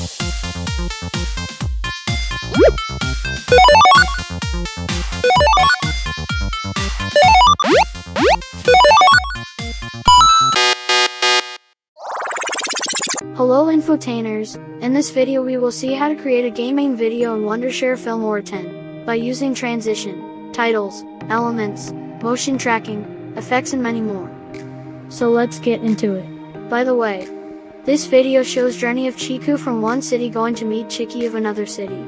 Hello infotainers, in this video we will see how to create a gaming video in Wondershare Filmora 10 by using transition, titles, elements, motion tracking, effects and many more. So let's get into it. By the way, this video shows journey of Chiku from one city going to meet Chiki of another city.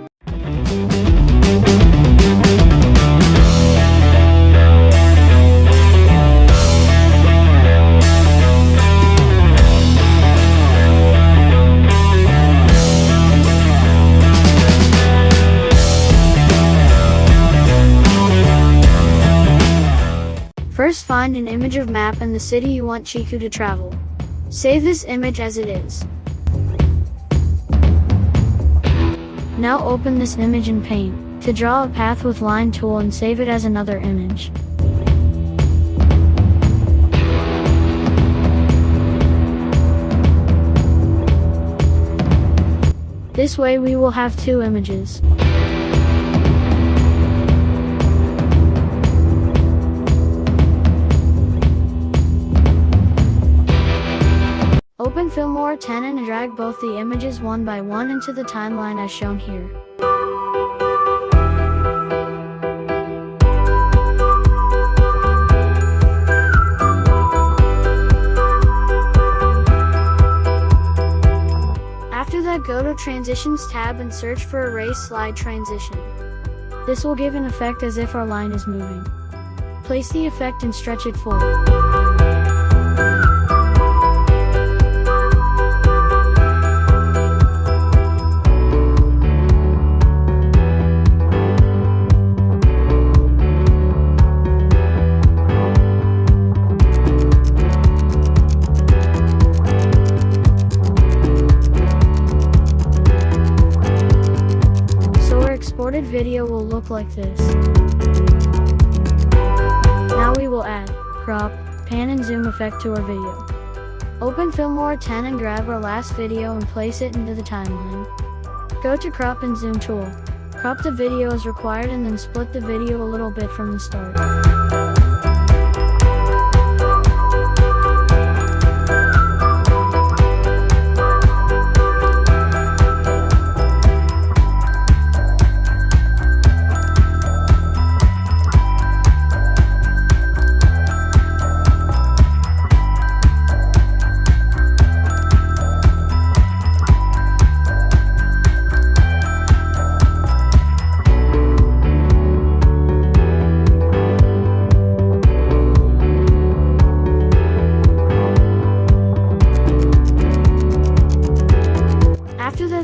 First, find an image of map and the city you want Chiku to travel. Save this image as it is. Now open this image in Paint to draw a path with line tool and save it as another image. This way we will have two images. Open Filmora 10 and drag both the images one by one into the timeline as shown here. After that, go to Transitions tab and search for Erase Slide Transition. This will give an effect as if our line is moving. Place the effect and stretch it forward. Exported video will look like this. Now we will add crop, pan and zoom effect to our video. Open Filmora 10 and grab our last video and place it into the timeline. Go to crop and zoom tool. Crop the video as required and then split the video a little bit from the start.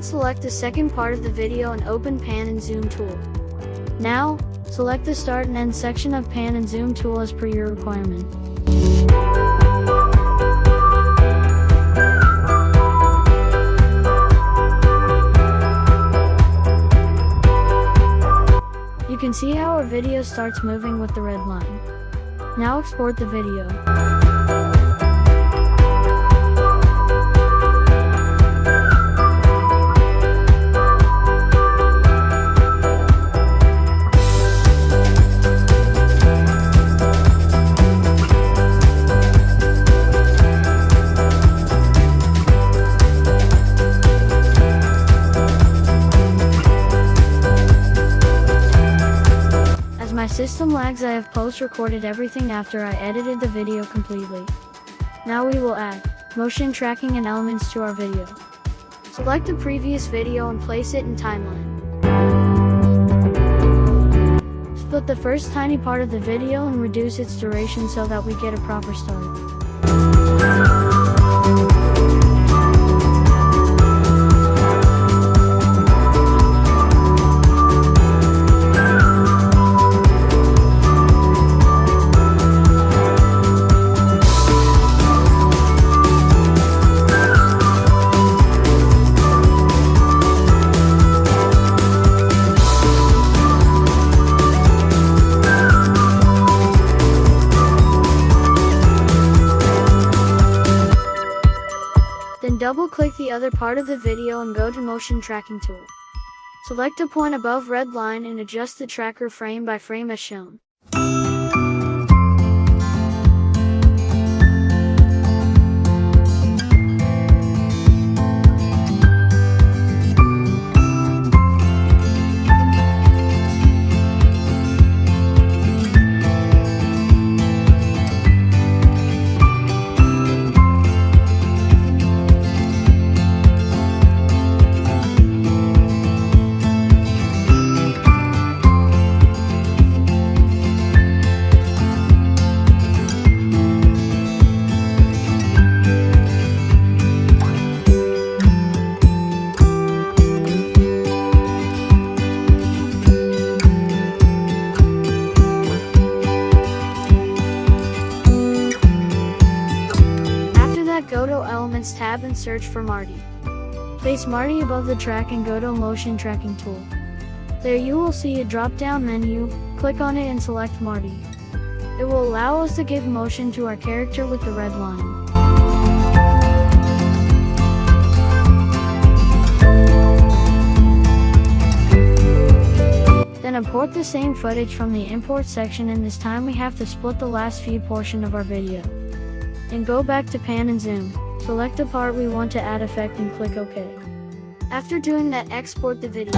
Select the second part of the video and open pan and zoom tool. Now, select the start and end section of pan and zoom tool as per your requirement. You can see how our video starts moving with the red line. Now export the video. My system lags, I have post-recorded everything after I edited the video completely. Now we will add motion tracking and elements to our video. Select the previous video and place it in timeline. Split the first tiny part of the video and reduce its duration so that we get a proper start. Double-click the other part of the video and go to Motion Tracking tool. Select a point above red line and adjust the tracker frame by frame as shown. Go to Elements tab and search for Marty. Place Marty above the track and go to Motion Tracking tool. There you will see a drop-down menu, click on it and select Marty. It will allow us to give motion to our character with the red line. Then import the same footage from the import section, and this time we have to split the last few portion of our video. And go back to pan and zoom. Select the part we want to add effect and click OK. After doing that, export the video.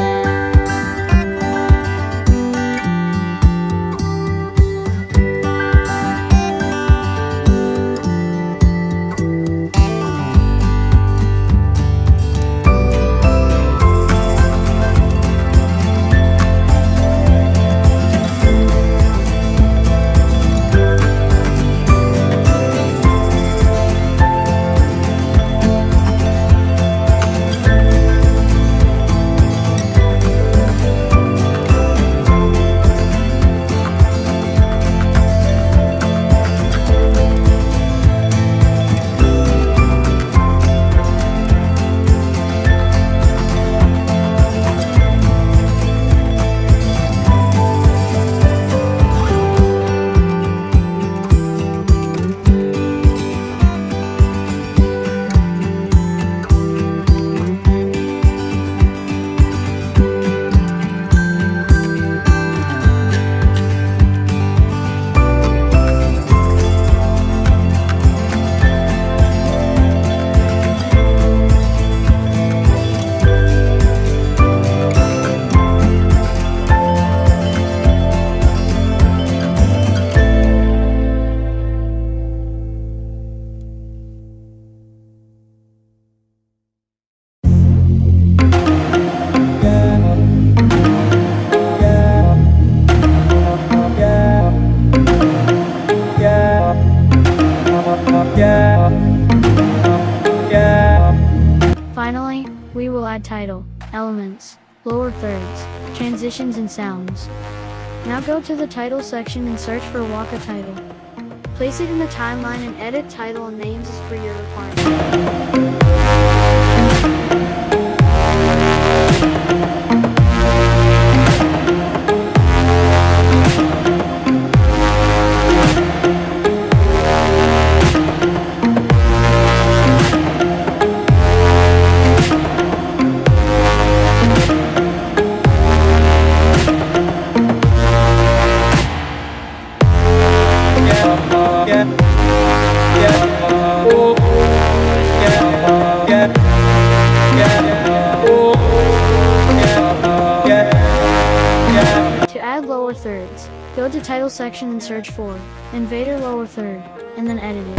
Finally, we will add title, elements, lower thirds, transitions and sounds. Now go to the title section and search for Waka title. Place it in the timeline and edit title and names as per your requirement. To add lower thirds, go to title section and search for Invader lower third, and then edit it.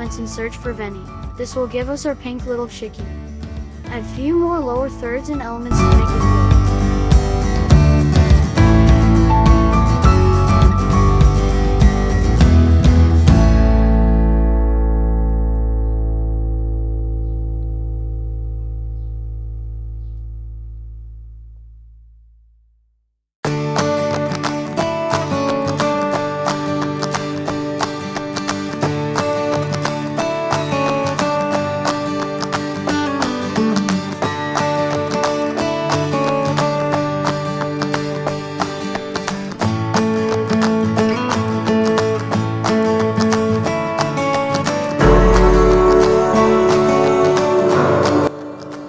elements and search for Veni. This will give us our pink little Chiki. Add few more lower thirds and elements to make it good.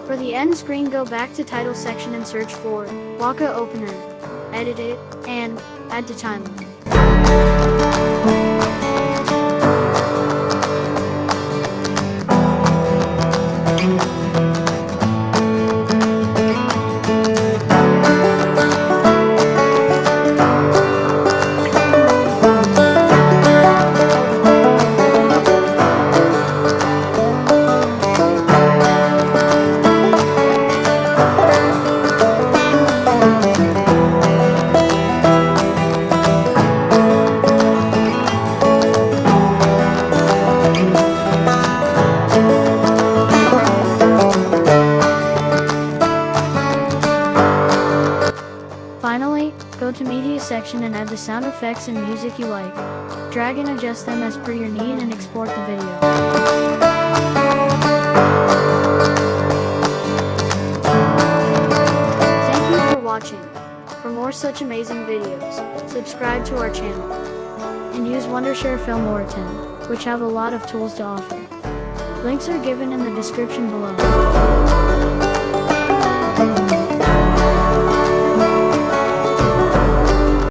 For the end screen, go back to title section and search for Waka Opener, edit it, and add to timeline. Finally, go to media section and add the sound effects and music you like. Drag and adjust them as per your need and export the video. Thank you for watching. For more such amazing videos, subscribe to our channel. And use Wondershare Filmora X, which have a lot of tools to offer. Links are given in the description below.